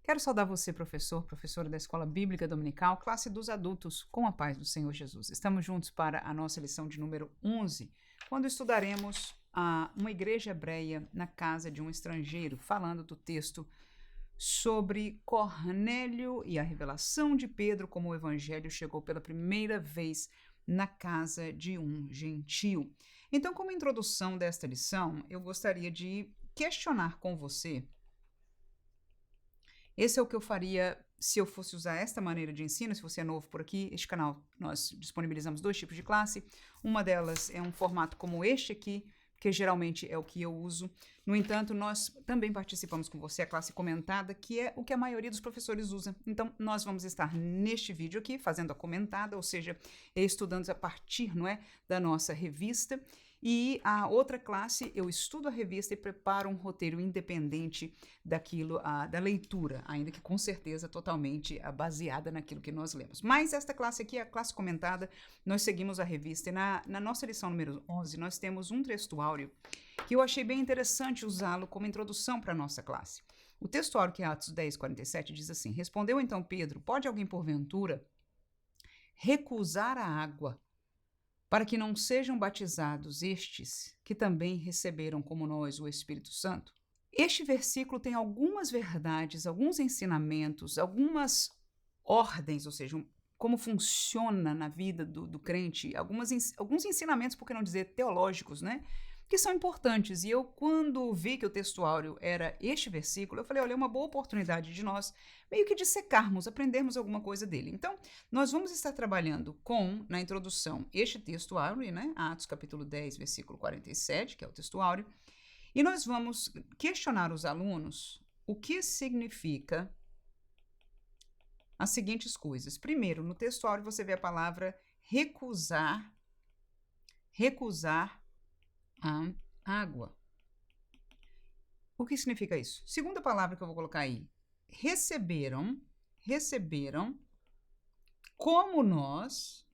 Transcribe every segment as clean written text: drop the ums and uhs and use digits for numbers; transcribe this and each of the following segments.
Quero saudar você, professor, professora da Escola Bíblica Dominical, classe dos adultos, com a paz do Senhor Jesus. Estamos juntos para a nossa lição de número 11, quando estudaremos uma igreja hebreia na casa de um estrangeiro, falando do texto sobre Cornélio e a revelação de Pedro, como o evangelho chegou pela primeira vez na casa de um gentio. Então, como introdução desta lição, eu gostaria de questionar com você. Esse é o que eu faria se eu fosse usar esta maneira de ensino. Se você é novo por aqui, este canal nós disponibilizamos 2 tipos de classe. Uma delas é um formato como este aqui, que geralmente é o que eu uso. No entanto, nós também participamos com você a classe comentada, que é o que a maioria dos professores usa. Então, nós vamos estar neste vídeo aqui, fazendo a comentada, ou seja, estudando a partir, não é, da nossa revista. E a outra classe, eu estudo a revista e preparo um roteiro independente daquilo, da leitura, ainda que com certeza totalmente baseada naquilo que nós lemos. Mas esta classe aqui é a classe comentada, nós seguimos a revista e na nossa lição número 11 nós temos um textuário que eu achei bem interessante usá-lo como introdução para a nossa classe. O textuário, que é Atos 10, 47, diz assim: Respondeu então Pedro, pode alguém porventura recusar a água para que não sejam batizados estes que também receberam como nós o Espírito Santo? Este versículo tem algumas verdades, alguns ensinamentos, algumas ordens, ou seja, como funciona na vida do crente, alguns ensinamentos, por que não dizer teológicos, né? Que são importantes. E eu, quando vi que o textuário era este versículo, eu falei, olha, é uma boa oportunidade de nós meio que dissecarmos, aprendermos alguma coisa dele. Então, nós vamos estar trabalhando com, na introdução, este textuário, né? Atos capítulo 10, versículo 47, que é o textuário, e nós vamos questionar os alunos o que significa as seguintes coisas. Primeiro, no textuário você vê a palavra recusar a água. O que significa isso? Segunda palavra que eu vou colocar aí, receberam como nós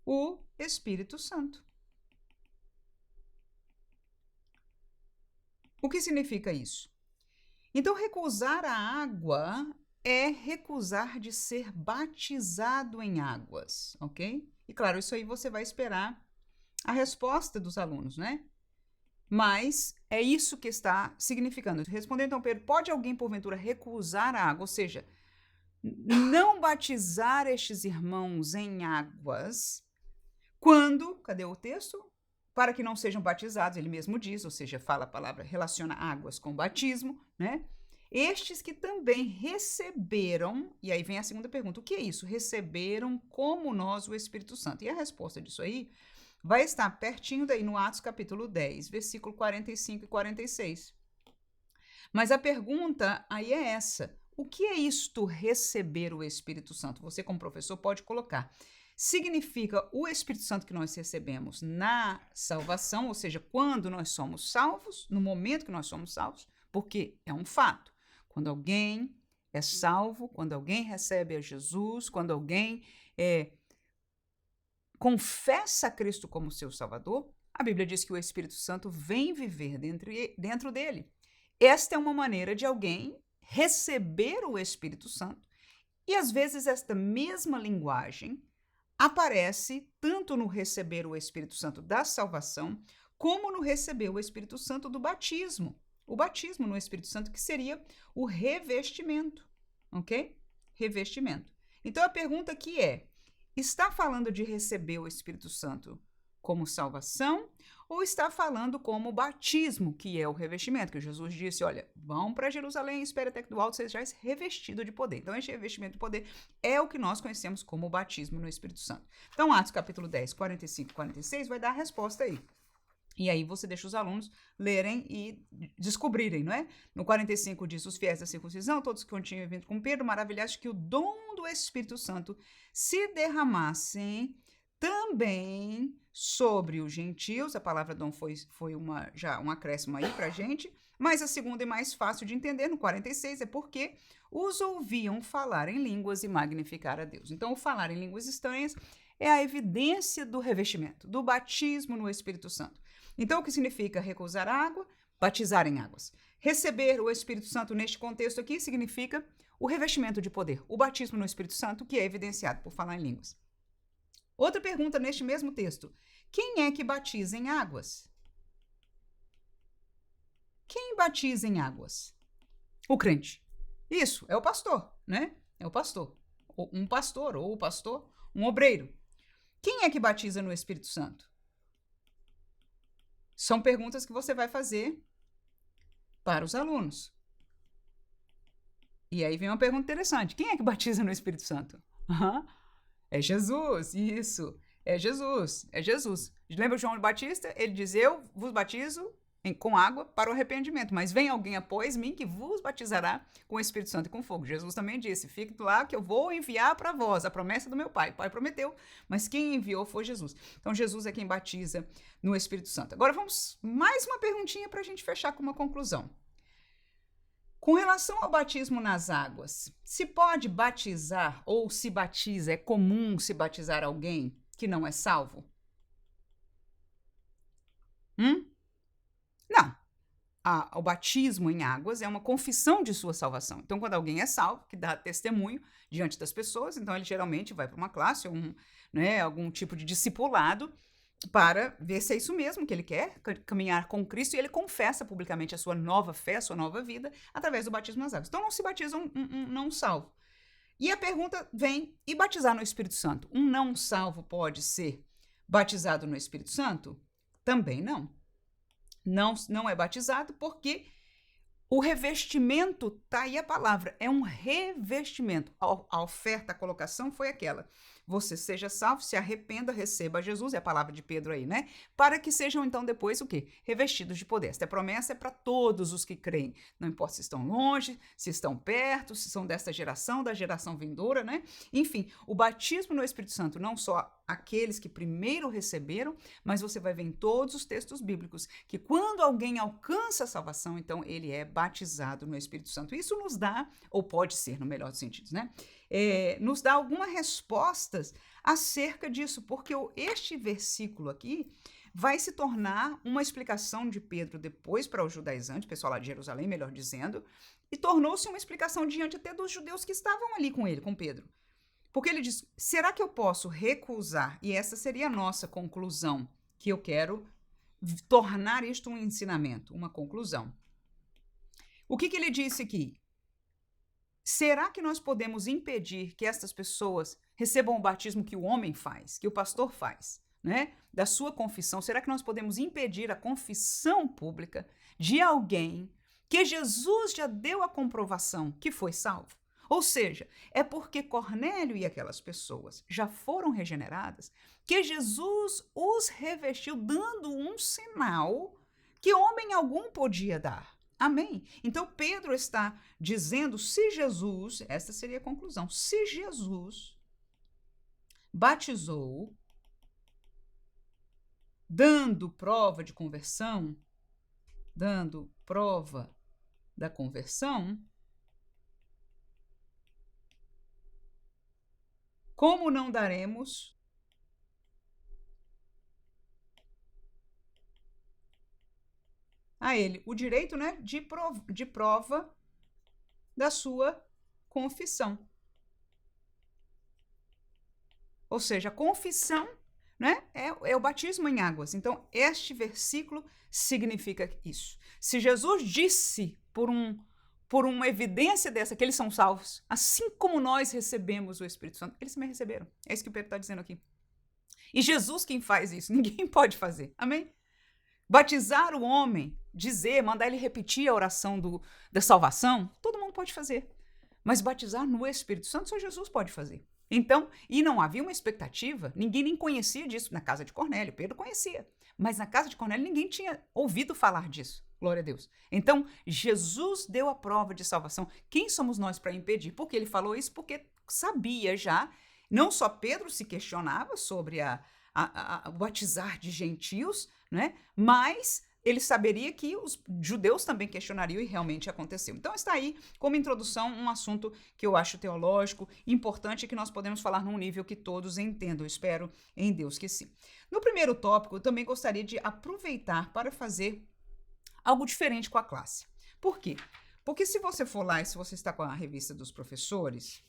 o Espírito Santo. O que significa isso? Então, recusar a água é recusar de ser batizado em águas, ok? E claro, isso aí você vai esperar a resposta dos alunos, né? Mas é isso que está significando. Respondendo então, Pedro, pode alguém porventura recusar a água, ou seja, não batizar estes irmãos em águas, quando, cadê o texto? Para que não sejam batizados, ele mesmo diz, ou seja, fala a palavra, relaciona águas com batismo, né? Estes que também receberam, e aí vem a segunda pergunta, o que é isso? Receberam como nós o Espírito Santo. E a resposta disso aí vai estar pertinho daí no Atos capítulo 10, versículo 45 e 46. Mas a pergunta aí é essa, o que é isto receber o Espírito Santo? Você como professor pode colocar. Significa o Espírito Santo que nós recebemos na salvação, ou seja, quando nós somos salvos, no momento que nós somos salvos, porque é um fato. Quando alguém é salvo, quando alguém recebe a Jesus, quando alguém confessa a Cristo como seu Salvador, a Bíblia diz que o Espírito Santo vem viver dentro dele. Esta é uma maneira de alguém receber o Espírito Santo, e às vezes esta mesma linguagem aparece tanto no receber o Espírito Santo da salvação, como no receber o Espírito Santo do batismo. O batismo no Espírito Santo, que seria o revestimento, ok? Revestimento. Então a pergunta aqui é, está falando de receber o Espírito Santo como salvação ou está falando como batismo, que é o revestimento, que Jesus disse, olha, vão para Jerusalém e espere até que do alto sejais revestido de poder. Então, este revestimento de poder é o que nós conhecemos como batismo no Espírito Santo. Então, Atos capítulo 10, 45 e 46 vai dar a resposta aí. E aí você deixa os alunos lerem e descobrirem, não é? No 45 diz, os fiéis da circuncisão, todos que tinham vindo com Pedro, maravilhados que o dom do Espírito Santo se derramassem também sobre os gentios. A palavra dom foi já um acréscimo aí pra gente, mas a segunda é mais fácil de entender, no 46, é porque os ouviam falar em línguas e magnificar a Deus. Então, o falar em línguas estranhas é a evidência do revestimento, do batismo no Espírito Santo. Então, o que significa recusar água? batizar em águas. Receber o Espírito Santo neste contexto aqui significa o revestimento de poder, o batismo no Espírito Santo, que é evidenciado por falar em línguas. Outra pergunta neste mesmo texto: quem é que batiza em águas? Quem batiza em águas? O crente. Isso, é o pastor, né? É o pastor. Um pastor, ou o pastor, um obreiro. Quem é que batiza no Espírito Santo? São perguntas que você vai fazer para os alunos. E aí vem uma pergunta interessante: quem é que batiza no Espírito Santo? É Jesus, isso. É Jesus, é Jesus. Lembra João Batista? Ele diz: eu vos batizo com água para o arrependimento, mas vem alguém após mim que vos batizará com o Espírito Santo e com fogo. Jesus também disse: fique lá que eu vou enviar para vós a promessa do meu Pai. O Pai prometeu, mas quem enviou foi Jesus. Então Jesus é quem batiza no Espírito Santo. Agora vamos mais uma perguntinha para a gente fechar com uma conclusão. Com relação ao batismo nas águas, se pode batizar ou se batiza, é comum se batizar alguém que não é salvo? Não. O batismo em águas é uma confissão de sua salvação. Então, quando alguém é salvo, que dá testemunho diante das pessoas, então ele geralmente vai para uma classe ou algum tipo de discipulado para ver se é isso mesmo que ele quer, caminhar com Cristo, e ele confessa publicamente a sua nova fé, a sua nova vida, através do batismo nas águas. Então, não se batiza um não salvo. E a pergunta vem: e batizar no Espírito Santo? Um não salvo pode ser batizado no Espírito Santo? Também não. Não é batizado porque o revestimento, tá aí a palavra, é um revestimento. A oferta, a colocação foi aquela: você seja salvo, se arrependa, receba Jesus, é a palavra de Pedro aí, né? Para que sejam então depois o quê? Revestidos de poder. Esta promessa é para todos os que creem, não importa se estão longe, se estão perto, se são desta geração, da geração vindoura, né? Enfim, o batismo no Espírito Santo, não só aqueles que primeiro receberam, mas você vai ver em todos os textos bíblicos que quando alguém alcança a salvação, então ele é batizado no Espírito Santo. Isso nos dá, ou pode ser no melhor dos sentidos, né? Nos dá algumas respostas acerca disso, porque este versículo aqui vai se tornar uma explicação de Pedro depois para os judaizantes, o pessoal lá de Jerusalém, melhor dizendo, e tornou-se uma explicação diante até dos judeus que estavam ali com ele, com Pedro. Porque ele diz: será que eu posso recusar? E essa seria a nossa conclusão, que eu quero tornar isto um ensinamento, uma conclusão. O que ele disse aqui? Será que nós podemos impedir que estas pessoas recebam o batismo que o homem faz, que o pastor faz, né? Da sua confissão? Será que nós podemos impedir a confissão pública de alguém que Jesus já deu a comprovação que foi salvo? Ou seja, é porque Cornélio e aquelas pessoas já foram regeneradas que Jesus os revestiu, dando um sinal que homem algum podia dar. Amém? Então, Pedro está dizendo: se Jesus, esta seria a conclusão, se Jesus batizou, dando prova de conversão, dando prova da conversão, como não daremos a ele o direito, né, de prova da sua confissão? Ou seja, a confissão, né, é o batismo em águas. Então, este versículo significa isso. Se Jesus disse por uma evidência dessa que eles são salvos, assim como nós recebemos o Espírito Santo, eles também receberam. É isso que o Pedro está dizendo aqui. E Jesus quem faz isso, ninguém pode fazer. Amém? Batizar o homem, mandar ele repetir a oração da salvação, todo mundo pode fazer. Mas batizar no Espírito Santo só Jesus pode fazer. Então, e não havia uma expectativa, ninguém nem conhecia disso na casa de Cornélio. Pedro conhecia, mas na casa de Cornélio ninguém tinha ouvido falar disso. Glória a Deus. Então, Jesus deu a prova de salvação. Quem somos nós para impedir? Porque ele falou isso porque sabia já, não só Pedro se questionava sobre o batizar de gentios, né? Mas ele saberia que os judeus também questionariam, e realmente aconteceu. Então está aí, como introdução, um assunto que eu acho teológico, importante, que nós podemos falar num nível que todos entendam. Eu espero em Deus que sim. No primeiro tópico, eu também gostaria de aproveitar para fazer algo diferente com a classe. Por quê? Porque se você for lá e se você está com a revista dos professores,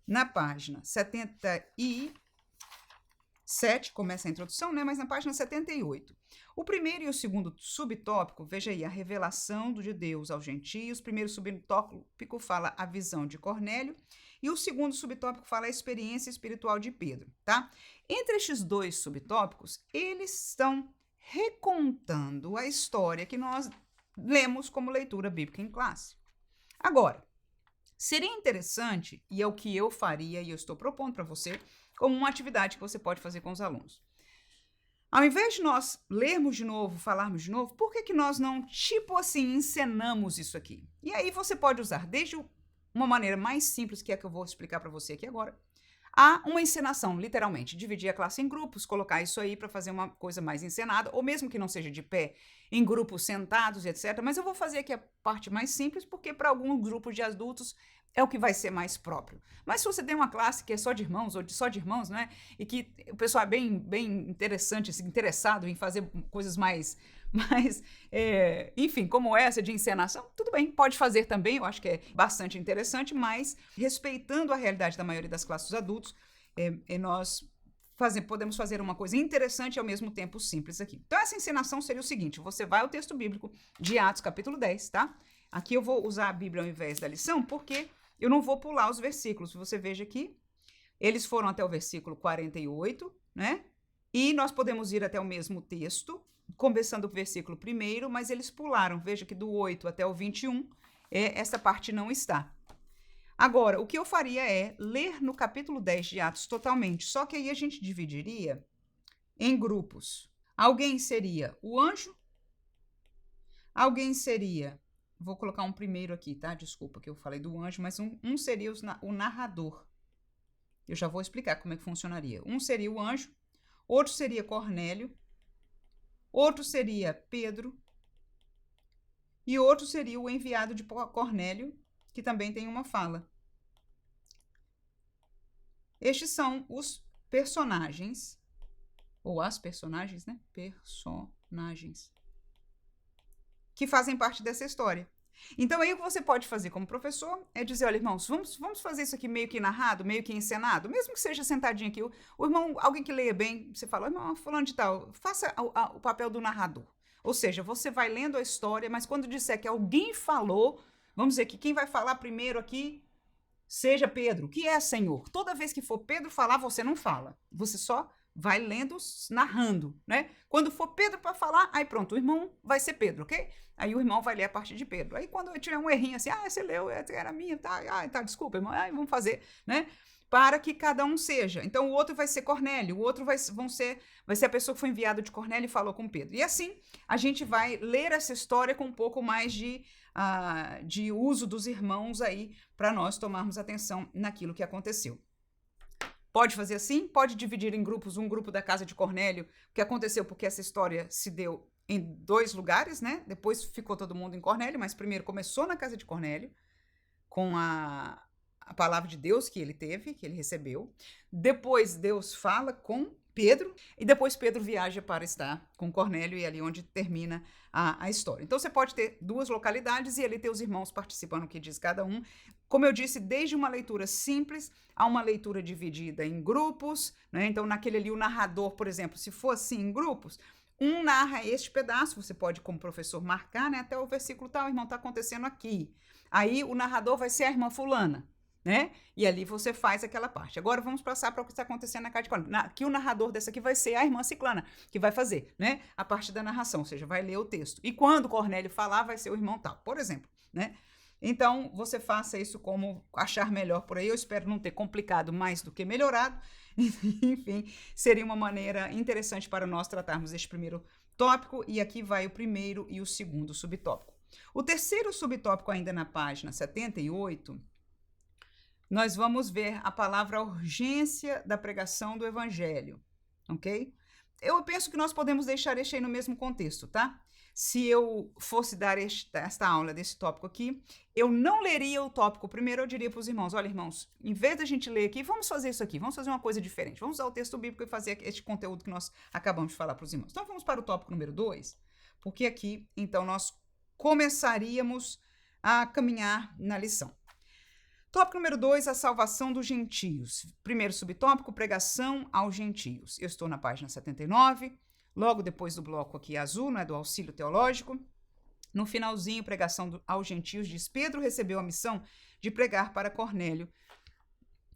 na página 77, começa a introdução, né? Mas na página 78. O primeiro e o segundo subtópico, veja aí, a revelação de Deus aos gentios. O primeiro subtópico fala a visão de Cornélio e o segundo subtópico fala a experiência espiritual de Pedro, tá? Entre estes dois subtópicos, eles estão recontando a história que nós lemos como leitura bíblica em classe. Agora, seria interessante, e é o que eu faria e eu estou propondo para você, como uma atividade que você pode fazer com os alunos. Ao invés de nós lermos de novo, falarmos de novo, por que nós não, tipo assim, encenamos isso aqui? E aí você pode usar desde uma maneira mais simples, que é a que eu vou explicar para você aqui agora, a uma encenação, literalmente, dividir a classe em grupos, colocar isso aí para fazer uma coisa mais encenada, ou mesmo que não seja de pé, em grupos sentados, etc. Mas eu vou fazer aqui a parte mais simples, porque para alguns grupos de adultos é o que vai ser mais próprio. Mas se você tem uma classe que é só de irmãos, ou só de irmãos, né, e que o pessoal é bem interessante, assim, interessado em fazer coisas mais enfim, como essa de encenação, tudo bem, pode fazer também, eu acho que é bastante interessante, mas respeitando a realidade da maioria das classes dos adultos, nós podemos fazer uma coisa interessante e ao mesmo tempo simples aqui. Então essa encenação seria o seguinte, você vai ao texto bíblico de Atos capítulo 10, tá? Aqui eu vou usar a Bíblia ao invés da lição, porque eu não vou pular os versículos, você veja aqui, eles foram até o versículo 48, né? E nós podemos ir até o mesmo texto, começando o versículo 1, mas eles pularam. Veja que do 8 até o 21, essa parte não está. Agora, o que eu faria é ler no capítulo 10 de Atos totalmente, só que aí a gente dividiria em grupos. Alguém seria o anjo, alguém seria, vou colocar um primeiro aqui, tá? Desculpa que eu falei do anjo, mas um seria o narrador. Eu já vou explicar como é que funcionaria. Um seria o anjo, outro seria Cornélio, outro seria Pedro e outro seria o enviado de Cornélio, que também tem uma fala. Estes são os personagens, ou as personagens, né? Personagens, que fazem parte dessa história. Então, aí o que você pode fazer como professor é dizer, olha, irmãos, vamos fazer isso aqui meio que narrado, meio que encenado, mesmo que seja sentadinho aqui, o irmão, alguém que leia bem, você fala, irmão, fulano de tal, faça o papel do narrador. Ou seja, você vai lendo a história, mas quando disser que alguém falou, vamos dizer que quem vai falar primeiro aqui seja Pedro, que é Senhor. Toda vez que for Pedro falar, você não fala, você só vai lendo, narrando, né? Quando for Pedro para falar, aí pronto, o irmão vai ser Pedro, ok? Aí o irmão vai ler a parte de Pedro. Aí quando tiver um errinho assim, você leu, era minha, tá, desculpa, irmão, vamos fazer, né? Para que cada um seja. Então o outro vai ser Cornélio, o outro vai ser a pessoa que foi enviada de Cornélio e falou com Pedro. E assim a gente vai ler essa história com um pouco mais de uso dos irmãos aí para nós tomarmos atenção naquilo que aconteceu. Pode fazer assim, pode dividir em grupos, um grupo da casa de Cornélio, o que aconteceu porque essa história se deu em 2 lugares, né? Depois ficou todo mundo em Cornélio, mas primeiro começou na casa de Cornélio, com a palavra de Deus que ele teve, que ele recebeu. Depois Deus fala com Pedro, e depois Pedro viaja para estar com Cornélio, e é ali onde termina a história. Então você pode ter 2 localidades e ali ter os irmãos participando, o que diz cada um. Como eu disse, desde uma leitura simples a uma leitura dividida em grupos, né? Então naquele ali o narrador, por exemplo, se for assim em grupos, um narra este pedaço, você pode como professor marcar, né, até o versículo tal, irmão, está acontecendo aqui. Aí o narrador vai ser a irmã fulana, né? E ali você faz aquela parte. Agora vamos passar para o que está acontecendo na casa de Cornélio. Aqui o narrador dessa aqui vai ser a irmã ciclana, que vai fazer, né, a parte da narração, ou seja, vai ler o texto. E quando Cornélio falar, vai ser o irmão tal, por exemplo, né? Então, você faça isso como achar melhor por aí. Eu espero não ter complicado mais do que melhorado. Enfim, seria uma maneira interessante para nós tratarmos este primeiro tópico. E aqui vai o primeiro e o segundo subtópico. O terceiro subtópico, ainda na página 78, nós vamos ver a palavra urgência da pregação do evangelho, ok? Eu penso que nós podemos deixar este aí no mesmo contexto, tá? Se eu fosse dar esta aula desse tópico aqui, eu não leria o tópico primeiro, eu diria para os irmãos, olha, irmãos, em vez da gente ler aqui, vamos fazer isso aqui, vamos fazer uma coisa diferente, vamos usar o texto bíblico e fazer este conteúdo que nós acabamos de falar para os irmãos. Então, vamos para o tópico número 2, porque aqui, então, nós começaríamos a caminhar na lição. Tópico número 2, a salvação dos gentios. Primeiro subtópico, pregação aos gentios. Eu estou na página 79, logo depois do bloco aqui azul, do auxílio teológico. No finalzinho, pregação aos gentios, diz: Pedro recebeu a missão de pregar para Cornélio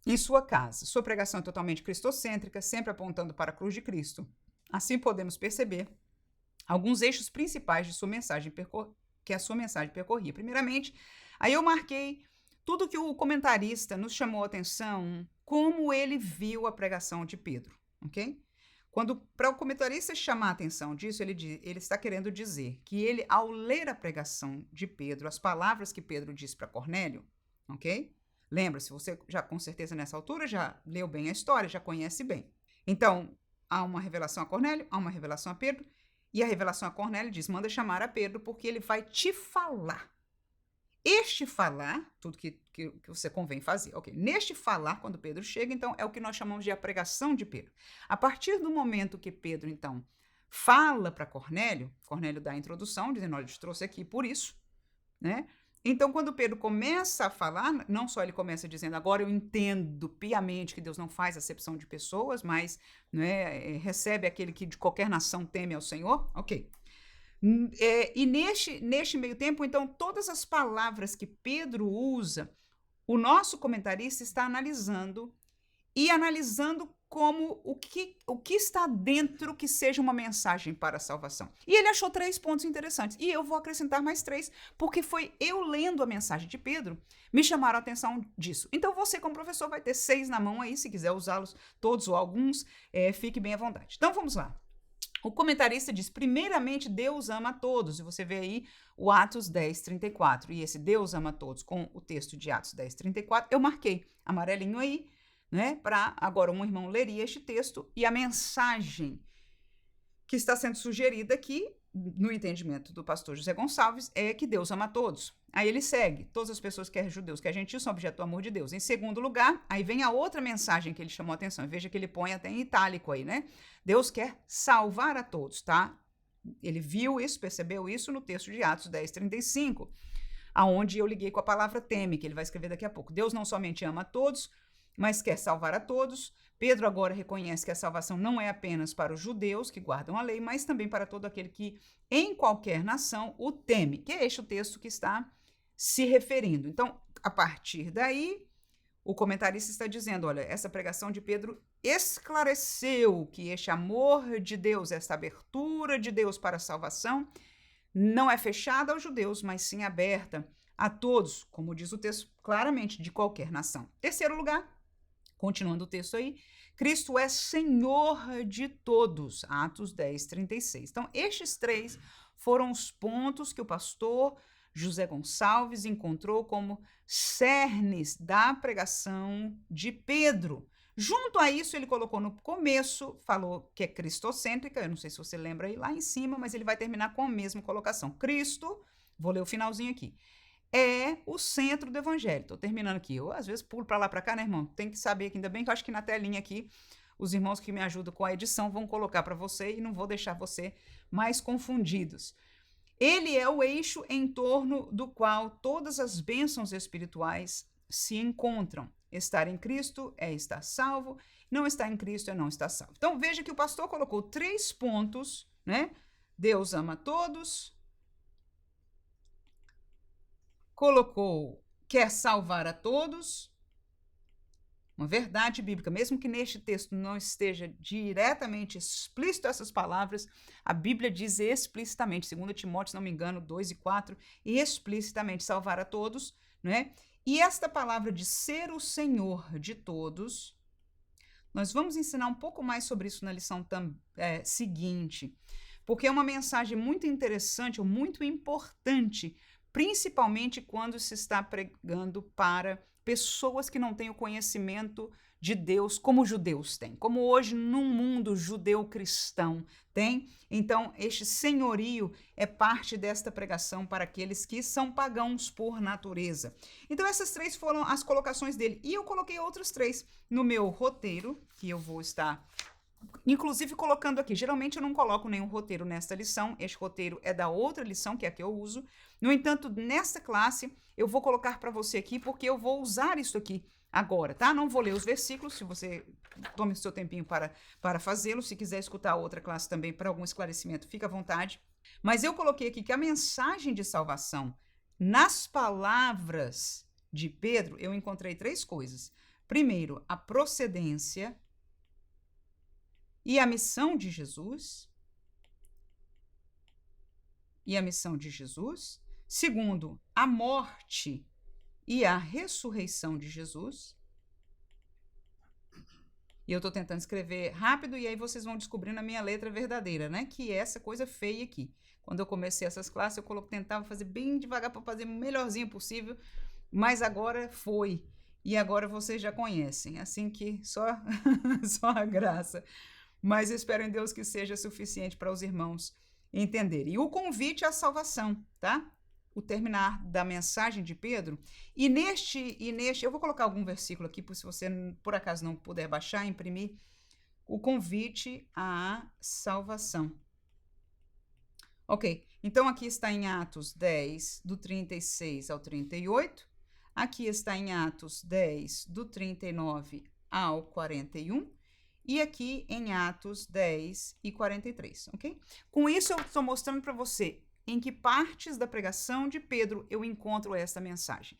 em sua casa. Sua pregação é totalmente cristocêntrica, sempre apontando para a cruz de Cristo. Assim podemos perceber alguns eixos principais de sua mensagem que a sua mensagem percorria. Primeiramente, aí eu marquei tudo que o comentarista nos chamou a atenção, como ele viu a pregação de Pedro, ok? Para o comentarista chamar a atenção disso, ele está querendo dizer que ele, ao ler a pregação de Pedro, as palavras que Pedro disse para Cornélio, ok? Lembra-se, você já com certeza nessa altura já leu bem a história, já conhece bem. Então, há uma revelação a Cornélio, há uma revelação a Pedro, e a revelação a Cornélio diz: manda chamar a Pedro porque ele vai te falar. Este falar, tudo que você convém fazer. Ok, neste falar, quando Pedro chega, então, é o que nós chamamos de a pregação de Pedro. A partir do momento que Pedro, então, fala para Cornélio dá a introdução, dizendo: olha, eu te trouxe aqui por isso, né? Então, quando Pedro começa a falar, não só ele começa dizendo: agora eu entendo piamente que Deus não faz acepção de pessoas, mas recebe aquele que de qualquer nação teme ao Senhor. Ok. E neste meio tempo, então, todas as palavras que Pedro usa, o nosso comentarista está analisando como o que está dentro que seja uma mensagem para a salvação. E ele achou 3 pontos interessantes. E eu vou acrescentar mais 3, porque foi eu lendo a mensagem de Pedro, me chamaram a atenção disso. Então você, como professor, vai ter 6 na mão aí, se quiser usá-los todos ou alguns, fique bem à vontade. Então vamos lá. O comentarista diz: primeiramente, Deus ama a todos. E você vê aí o Atos 10:34. E esse Deus ama a todos, com o texto de Atos 10:34, eu marquei amarelinho aí, né? Para agora um irmão leria este texto e a mensagem que está sendo sugerida aqui, no entendimento do pastor José Gonçalves, é que Deus ama a todos. Aí ele segue: todas as pessoas, quer judeus, quer gentios, são objeto do amor de Deus. Em segundo lugar, aí vem a outra mensagem que ele chamou a atenção. Veja que ele põe até em itálico aí, né? Deus quer salvar a todos, tá? Ele viu isso, percebeu isso no texto de Atos 10:35, aonde eu liguei com a palavra teme, que ele vai escrever daqui a pouco. Deus não somente ama a todos, mas quer salvar a todos. Pedro agora reconhece que a salvação não é apenas para os judeus que guardam a lei, mas também para todo aquele que, em qualquer nação, o teme, que é este o texto que está se referindo. Então, a partir daí, o comentarista está dizendo: olha, essa pregação de Pedro esclareceu que este amor de Deus, esta abertura de Deus para a salvação, não é fechada aos judeus, mas sim aberta a todos, como diz o texto claramente, de qualquer nação. Terceiro lugar, continuando o texto aí, Cristo é Senhor de todos, Atos 10:36. Então, estes 3 foram os pontos que o pastor José Gonçalves encontrou como cernes da pregação de Pedro. Junto a isso, ele colocou no começo, falou que é cristocêntrica, eu não sei se você lembra aí lá em cima, mas ele vai terminar com a mesma colocação. Cristo, vou ler o finalzinho aqui, é o centro do evangelho. Estou terminando aqui. Eu, às vezes, pulo para lá, para cá, né, irmão? Tem que saber que ainda bem que eu acho que na telinha aqui, os irmãos que me ajudam com a edição vão colocar para você e não vou deixar você mais confundidos. Ele é o eixo em torno do qual todas as bênçãos espirituais se encontram. Estar em Cristo é estar salvo, não estar em Cristo é não estar salvo. Então, veja que o pastor colocou 3 pontos, né? Deus ama todos, colocou quer salvar a todos, uma verdade bíblica, mesmo que neste texto não esteja diretamente explícito essas palavras, a Bíblia diz explicitamente, 2 Timóteo, se não me engano, 2:4, explicitamente salvar a todos, né? E esta palavra de ser o Senhor de todos, nós vamos ensinar um pouco mais sobre isso na lição seguinte, porque é uma mensagem muito interessante ou muito importante, principalmente quando se está pregando para pessoas que não têm o conhecimento de Deus como os judeus têm, como hoje num mundo judeu-cristão tem. Então, este senhorio é parte desta pregação para aqueles que são pagãos por natureza. Então, essas 3 foram as colocações dele. E eu coloquei outros 3 no meu roteiro, que eu vou estar inclusive colocando aqui, geralmente eu não coloco nenhum roteiro nesta lição, este roteiro é da outra lição, que é a que eu uso. No entanto, nesta classe, eu vou colocar para você aqui, porque eu vou usar isso aqui agora, tá? Não vou ler os versículos, se você tome o seu tempinho para fazê-lo. Se quiser escutar a outra classe também para algum esclarecimento, fica à vontade. Mas eu coloquei aqui que a mensagem de salvação, nas palavras de Pedro, eu encontrei 3 coisas. Primeiro, a procedência e a missão de Jesus. Segundo, a morte e a ressurreição de Jesus. E eu estou tentando escrever rápido, e aí vocês vão descobrindo a minha letra verdadeira, né? Que é essa coisa feia aqui. Quando eu comecei essas classes, eu tentava fazer bem devagar para fazer o melhorzinho possível, mas agora foi. E agora vocês já conhecem, assim que só a graça. Mas eu espero em Deus que seja suficiente para os irmãos entenderem. E o convite à salvação, tá? O terminar da mensagem de Pedro. E neste, eu vou colocar algum versículo aqui, se você por acaso não puder baixar, imprimir, o convite à salvação. Ok, então aqui está em Atos 10, do 36 ao 38. Aqui está em Atos 10, do 39 ao 41. E aqui em Atos 10 e 43, ok? Com isso, eu estou mostrando para você em que partes da pregação de Pedro eu encontro essa mensagem.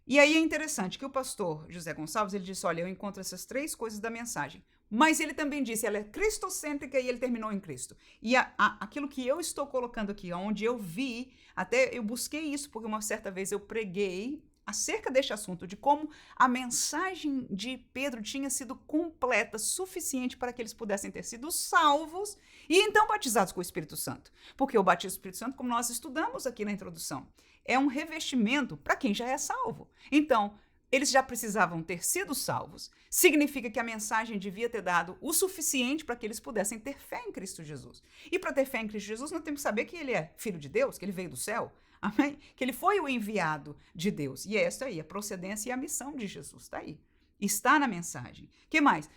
E aí é interessante que o pastor José Gonçalves, ele disse, olha, eu encontro essas 3 coisas da mensagem. Mas ele também disse, ela é cristocêntrica e ele terminou em Cristo. E aquilo que eu estou colocando aqui, onde eu vi, até eu busquei isso, porque uma certa vez eu preguei acerca deste assunto, de como a mensagem de Pedro tinha sido completa, suficiente para que eles pudessem ter sido salvos e então batizados com o Espírito Santo. Porque o batismo do Espírito Santo, como nós estudamos aqui na introdução, é um revestimento para quem já é salvo. Então, eles já precisavam ter sido salvos. Significa que a mensagem devia ter dado o suficiente para que eles pudessem ter fé em Cristo Jesus. E para ter fé em Cristo Jesus, nós temos que saber que ele é filho de Deus, que ele veio do céu. Amém? Que ele foi o enviado de Deus. E essa aí, a procedência e a missão de Jesus. Está aí. Está na mensagem. O que mais?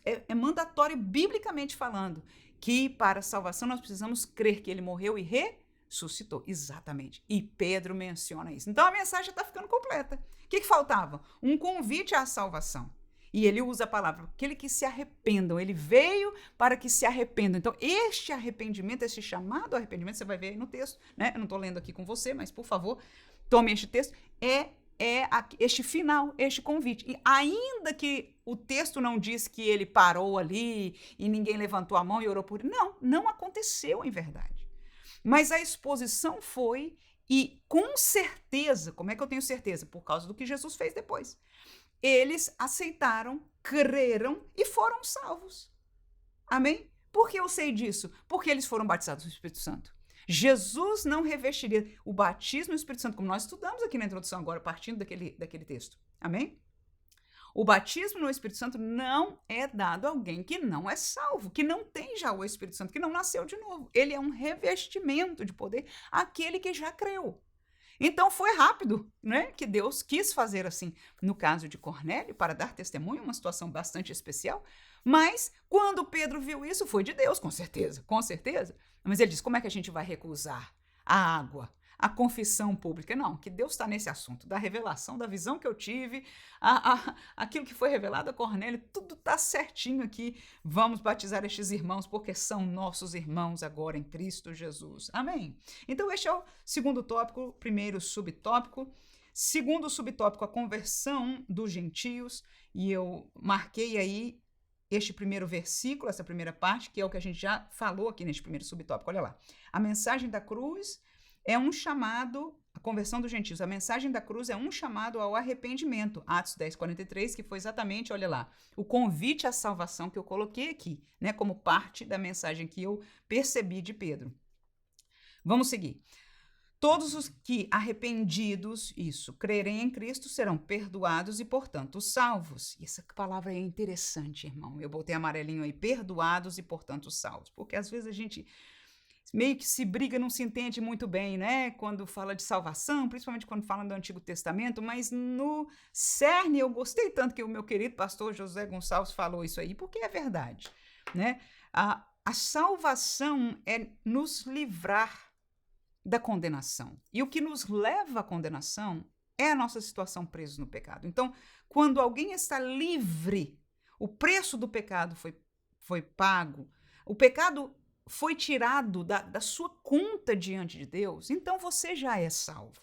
É mandatório, biblicamente falando, que para a salvação nós precisamos crer que ele morreu e ressuscitou. Exatamente. E Pedro menciona isso. Então a mensagem está ficando completa. O que faltava? Um convite à salvação. E ele usa a palavra, aquele que se arrependam. Ele veio para que se arrependam. Então, este arrependimento, este chamado arrependimento, você vai ver aí no texto, né? Eu não estou lendo aqui com você, mas, por favor, tome este texto. Este final, este convite. E ainda que o texto não diz que ele parou ali e ninguém levantou a mão e orou por ele. Não aconteceu em verdade. Mas a exposição foi, e com certeza, como é que eu tenho certeza? Por causa do que Jesus fez depois. Eles aceitaram, creram e foram salvos. Amém? Por que eu sei disso? Porque eles foram batizados no Espírito Santo. Jesus não revestiria o batismo no Espírito Santo, como nós estudamos aqui na introdução agora, partindo daquele texto. Amém? O batismo no Espírito Santo não é dado a alguém que não é salvo, que não tem já o Espírito Santo, que não nasceu de novo. Ele é um revestimento de poder àquele que já creu. Então foi rápido, né, que Deus quis fazer assim. No caso de Cornélio, para dar testemunho, uma situação bastante especial. Mas quando Pedro viu isso, foi de Deus, com certeza, com certeza. Mas ele diz, como é que a gente vai recusar a água, a confissão pública? Não, que Deus está nesse assunto, da revelação, da visão que eu tive, aquilo que foi revelado a Cornélio, tudo está certinho aqui. Vamos batizar estes irmãos, porque são nossos irmãos agora em Cristo Jesus. Amém? Então este é o segundo tópico, primeiro subtópico. Segundo subtópico, a conversão dos gentios, e eu marquei aí este primeiro versículo, essa primeira parte, que é o que a gente já falou aqui neste primeiro subtópico. Olha lá. A mensagem da cruz é um chamado, a conversão dos gentios, a mensagem da cruz é um chamado ao arrependimento. Atos 10, 43, que foi exatamente, olha lá, o convite à salvação que eu coloquei aqui, né, como parte da mensagem que eu percebi de Pedro. Vamos seguir. Todos os que arrependidos, crerem em Cristo, serão perdoados e, portanto, salvos. E essa palavra é interessante, irmão. Eu botei amarelinho aí, perdoados e, portanto, salvos. Porque às vezes a gente meio que se briga, não se entende muito bem, né? Quando fala de salvação, principalmente quando fala do Antigo Testamento, mas no cerne eu gostei tanto que o meu querido pastor José Gonçalves falou isso aí, porque é verdade. né? A salvação é nos livrar da condenação. E o que nos leva à condenação é a nossa situação presa no pecado. Então, quando alguém está livre, o preço do pecado foi pago, o pecado foi tirado da sua conta diante de Deus, então você já é salvo.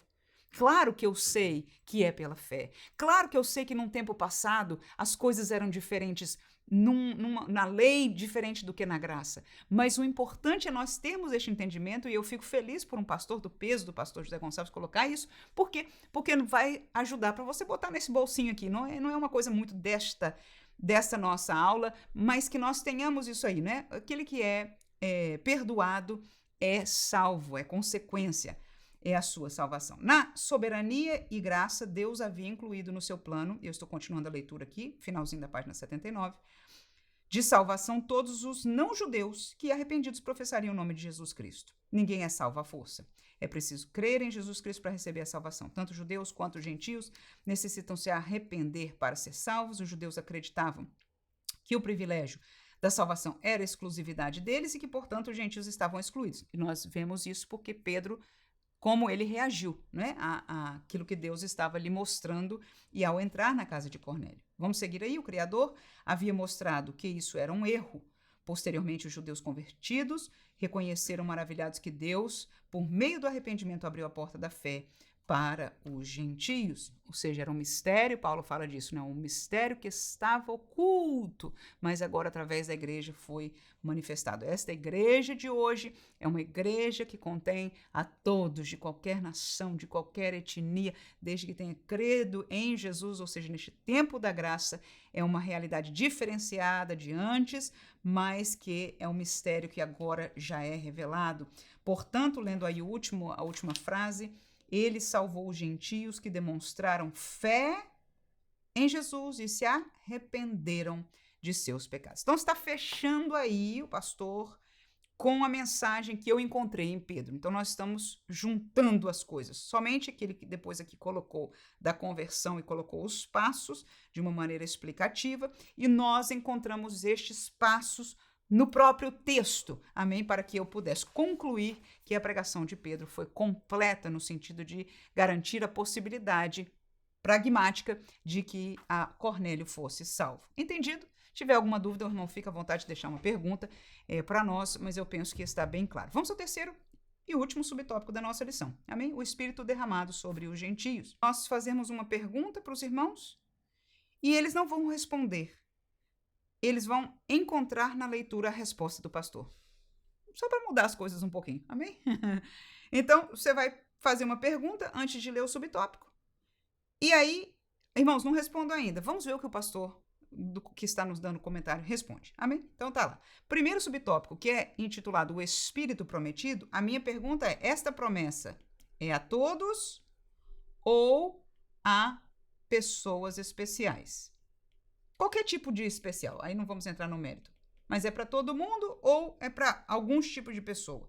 Claro que eu sei que é pela fé. Claro que eu sei que num tempo passado as coisas eram diferentes, na lei diferente do que na graça. Mas o importante é nós termos este entendimento, e eu fico feliz por um pastor do peso do pastor José Gonçalves colocar isso. Por quê? Porque vai ajudar para você botar nesse bolsinho aqui. Não é uma coisa muito desta nossa aula, mas que nós tenhamos isso aí, né? Aquele que é perdoado é salvo, é consequência. É a sua salvação. Na soberania e graça, Deus havia incluído no seu plano, eu estou continuando a leitura aqui, finalzinho da página 79, de salvação todos os não-judeus que arrependidos professariam o nome de Jesus Cristo. Ninguém é salvo à força. É preciso crer em Jesus Cristo para receber a salvação. Tanto judeus quanto gentios necessitam se arrepender para ser salvos. Os judeus acreditavam que o privilégio da salvação era exclusividade deles e que, portanto, os gentios estavam excluídos. E nós vemos isso porque Pedro, como ele reagiu, né, àquilo que Deus estava lhe mostrando e ao entrar na casa de Cornélio. Vamos seguir aí? O Criador havia mostrado que isso era um erro. Posteriormente, os judeus convertidos reconheceram maravilhados que Deus, por meio do arrependimento, abriu a porta da fé para os gentios, ou seja, era um mistério, Paulo fala disso, né? Um mistério que estava oculto, mas agora através da igreja foi manifestado. Esta igreja de hoje é uma igreja que contém a todos, de qualquer nação, de qualquer etnia, desde que tenha credo em Jesus, ou seja, neste tempo da graça, é uma realidade diferenciada de antes, mas que é um mistério que agora já é revelado. Portanto, lendo aí a última frase, ele salvou os gentios que demonstraram fé em Jesus e se arrependeram de seus pecados. Então, está fechando aí o pastor com a mensagem que eu encontrei em Pedro. Então, nós estamos juntando as coisas. Somente aquele que depois aqui colocou da conversão e colocou os passos de uma maneira explicativa, e nós encontramos estes passos no próprio texto, amém? Para que eu pudesse concluir que a pregação de Pedro foi completa no sentido de garantir a possibilidade pragmática de que a Cornélio fosse salvo. Entendido? Se tiver alguma dúvida, o irmão fica à vontade de deixar uma pergunta para nós, mas eu penso que está bem claro. Vamos ao terceiro e último subtópico da nossa lição, amém? O Espírito derramado sobre os gentios. Nós fazemos uma pergunta para os irmãos e eles não vão responder. Eles vão encontrar na leitura a resposta do pastor. Só para mudar as coisas um pouquinho, amém? Então, você vai fazer uma pergunta antes de ler o subtópico. E aí, irmãos, não respondam ainda. Vamos ver o que o pastor, que está nos dando comentário, responde, amém? Então, tá lá. Primeiro subtópico, que é intitulado O Espírito Prometido, a minha pergunta é, esta promessa é a todos ou a pessoas especiais? Qualquer tipo de especial, aí não vamos entrar no mérito. Mas é para todo mundo ou é para alguns tipos de pessoa?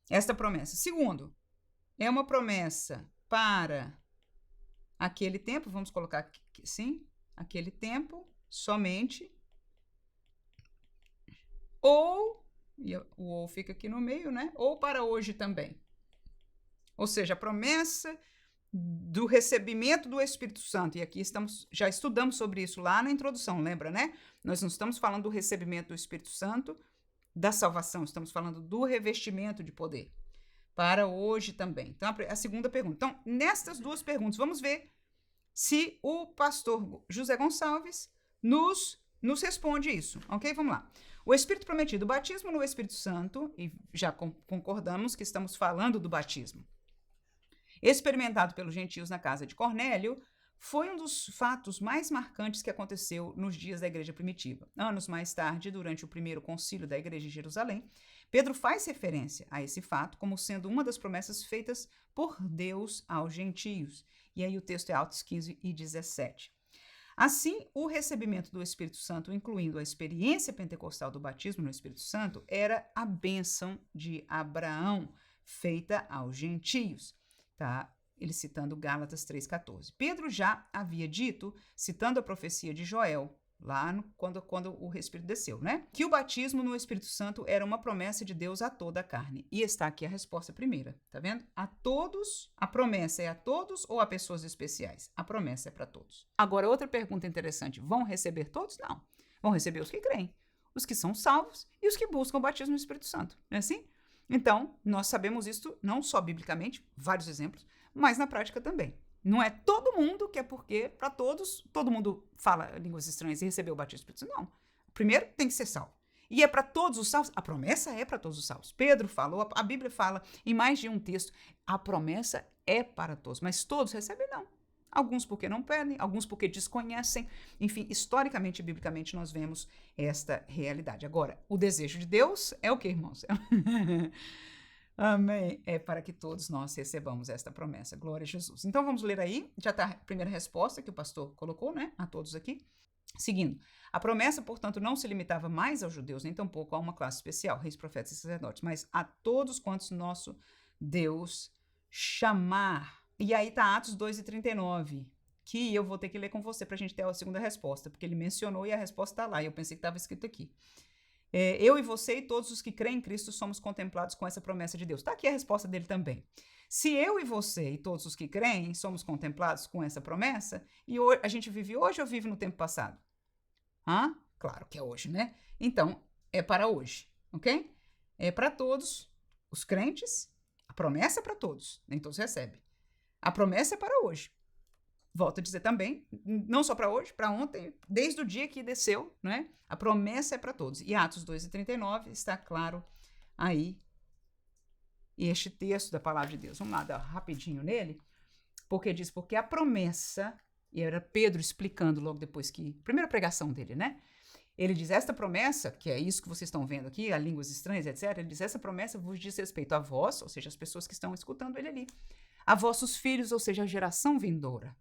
Esta promessa. Segundo, é uma promessa para aquele tempo, vamos colocar aqui, sim, aquele tempo somente, ou, e o ou fica aqui no meio, né? Ou para hoje também. Ou seja, a promessa do recebimento do Espírito Santo, e aqui já estudamos sobre isso lá na introdução, lembra, né? Nós não estamos falando do recebimento do Espírito Santo, da salvação, estamos falando do revestimento de poder, para hoje também. Então, a segunda pergunta. Então, nestas duas perguntas, vamos ver se o pastor José Gonçalves nos responde isso, ok? Vamos lá. O Espírito Prometido, o batismo no Espírito Santo, e já concordamos que estamos falando do batismo, experimentado pelos gentios na casa de Cornélio, foi um dos fatos mais marcantes que aconteceu nos dias da igreja primitiva. Anos mais tarde, durante o primeiro concílio da igreja de Jerusalém, Pedro faz referência a esse fato como sendo uma das promessas feitas por Deus aos gentios. E aí o texto é Atos 15 e 17. Assim, o recebimento do Espírito Santo, incluindo a experiência pentecostal do batismo no Espírito Santo, era a bênção de Abraão, feita aos gentios. Tá? Ele citando Gálatas 3,14. Pedro já havia dito, citando a profecia de Joel, lá quando o Espírito desceu, né? Que o batismo no Espírito Santo era uma promessa de Deus a toda a carne. E está aqui a resposta primeira, tá vendo? A todos, a promessa é a todos ou a pessoas especiais? A promessa é para todos. Agora, outra pergunta interessante, vão receber todos? Não. Vão receber os que creem, os que são salvos e os que buscam o batismo no Espírito Santo, não é assim? Então, nós sabemos isso não só biblicamente, vários exemplos, mas na prática também. Não é todo mundo que é porque, para todos, todo mundo fala línguas estranhas e recebeu o batismo do Espírito Santo. Não. Primeiro tem que ser salvo. E é para todos os salvos? A promessa é para todos os salvos. Pedro falou, a Bíblia fala em mais de um texto, a promessa é para todos, mas todos recebem não. Alguns porque não pedem, alguns porque desconhecem. Enfim, historicamente e biblicamente nós vemos esta realidade. Agora, o desejo de Deus é o que, irmãos? Amém. É para que todos nós recebamos esta promessa. Glória a Jesus. Então vamos ler aí. Já está a primeira resposta que o pastor colocou, né? A todos aqui. Seguindo. A promessa, portanto, não se limitava mais aos judeus, nem tampouco a uma classe especial, reis, profetas e sacerdotes, mas a todos quantos nosso Deus chamar. E aí está Atos 2:39, que eu vou ter que ler com você para a gente ter a segunda resposta, porque ele mencionou e a resposta está lá, e eu pensei que estava escrito aqui. Eu e você e todos os que creem em Cristo somos contemplados com essa promessa de Deus. Está aqui a resposta dele também. Se eu e você e todos os que creem somos contemplados com essa promessa, e a gente vive hoje ou vive no tempo passado? Claro que é hoje, né? Então, é para hoje, ok? É para todos os crentes, a promessa é para todos, nem todos recebem. A promessa é para hoje. Volto a dizer também, não só para hoje, para ontem, desde o dia que desceu, né? A promessa é para todos. E Atos 2:39 está claro aí este texto da palavra de Deus. Vamos lá, dar rapidinho nele, porque diz, porque a promessa, e era Pedro explicando logo depois que, primeira pregação dele, né? Ele diz, esta promessa, que é isso que vocês estão vendo aqui, a línguas estranhas, etc. Ele diz, essa promessa vos diz respeito a vós, ou seja, as pessoas que estão escutando ele ali, a vossos filhos, ou seja, a geração vindoura.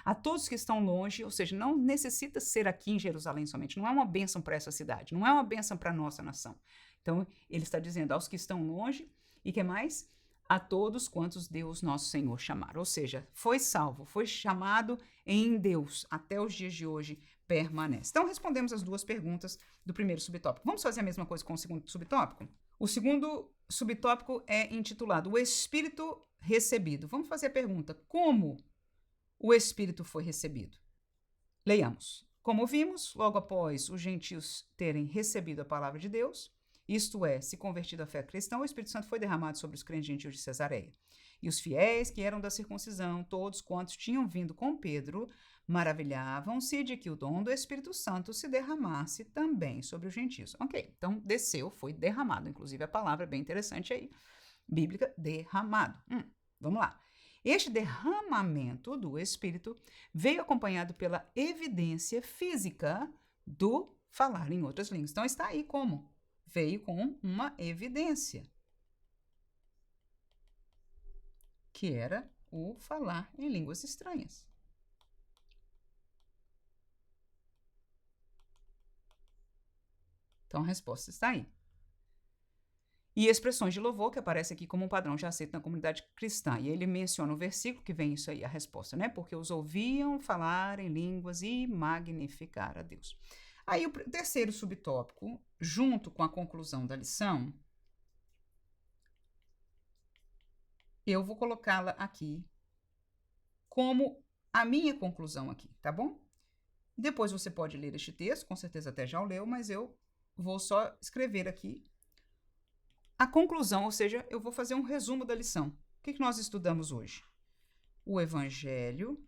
A todos que estão longe, ou seja, não necessita ser aqui em Jerusalém somente, não é uma bênção para essa cidade, não é uma bênção para a nossa nação. Então, ele está dizendo aos que estão longe, e que mais? A todos quantos Deus nosso Senhor chamar. Ou seja, foi salvo, foi chamado em Deus, até os dias de hoje permanece. Então, respondemos as duas perguntas do primeiro subtópico. Vamos fazer a mesma coisa com o segundo subtópico? O segundo subtópico é intitulado O Espírito Recebido. Vamos fazer a pergunta, como o Espírito foi recebido? Leiamos. Como vimos, logo após os gentios terem recebido a palavra de Deus, isto é, se convertido à fé cristã, o Espírito Santo foi derramado sobre os crentes gentios de Cesareia. E os fiéis que eram da circuncisão, todos quantos tinham vindo com Pedro, maravilhavam-se de que o dom do Espírito Santo se derramasse também sobre os gentios. Ok, então desceu, foi derramado, inclusive a palavra é bem interessante aí, bíblica, derramado. Vamos lá. Este derramamento do Espírito veio acompanhado pela evidência física do falar em outras línguas. Então está aí como? Veio com uma evidência, que era o falar em línguas estranhas. Então a resposta está aí. E expressões de louvor, que aparece aqui como um padrão já aceito na comunidade cristã. E ele menciona o versículo que vem isso aí, a resposta, né? Porque os ouviam falar em línguas e magnificar a Deus. Aí o terceiro subtópico, junto com a conclusão da lição, eu vou colocá-la aqui como a minha conclusão aqui, tá bom? Depois você pode ler este texto, com certeza até já o leu, mas eu vou só escrever aqui a conclusão, ou seja, eu vou fazer um resumo da lição. O que nós estudamos hoje? O Evangelho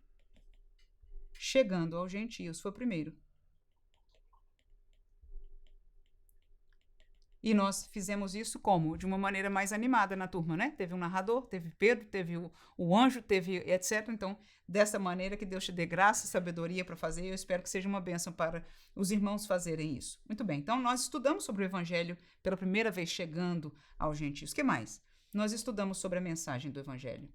chegando aos gentios, foi o primeiro. E nós fizemos isso como? De uma maneira mais animada na turma, né? Teve um narrador, teve Pedro, teve o anjo, teve etc. Então, dessa maneira que Deus te dê graça e sabedoria para fazer, eu espero que seja uma bênção para os irmãos fazerem isso. Muito bem, então nós estudamos sobre o Evangelho pela primeira vez chegando aos gentios. O que mais? Nós estudamos sobre a mensagem do Evangelho.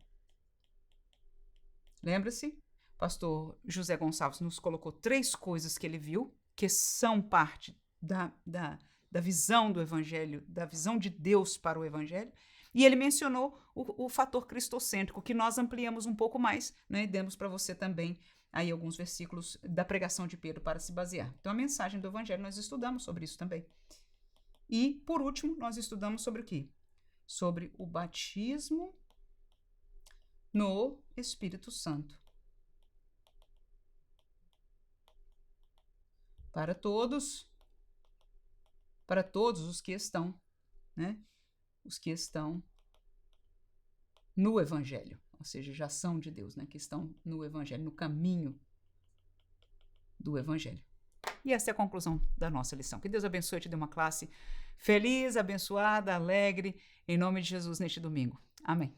Lembra-se? Pastor José Gonçalves nos colocou 3 coisas que ele viu, que são parte da visão do Evangelho, da visão de Deus para o Evangelho, e ele mencionou o fator cristocêntrico, que nós ampliamos um pouco mais, né, e demos para você também aí alguns versículos da pregação de Pedro para se basear. Então, a mensagem do Evangelho, nós estudamos sobre isso também. E, por último, nós estudamos sobre o quê? Sobre o batismo no Espírito Santo. Para todos os que estão, né? Os que estão no Evangelho, ou seja, já são de Deus, né? Que estão no Evangelho, no caminho do Evangelho. E essa é a conclusão da nossa lição. Que Deus abençoe e te dê uma classe feliz, abençoada, alegre, em nome de Jesus neste domingo. Amém.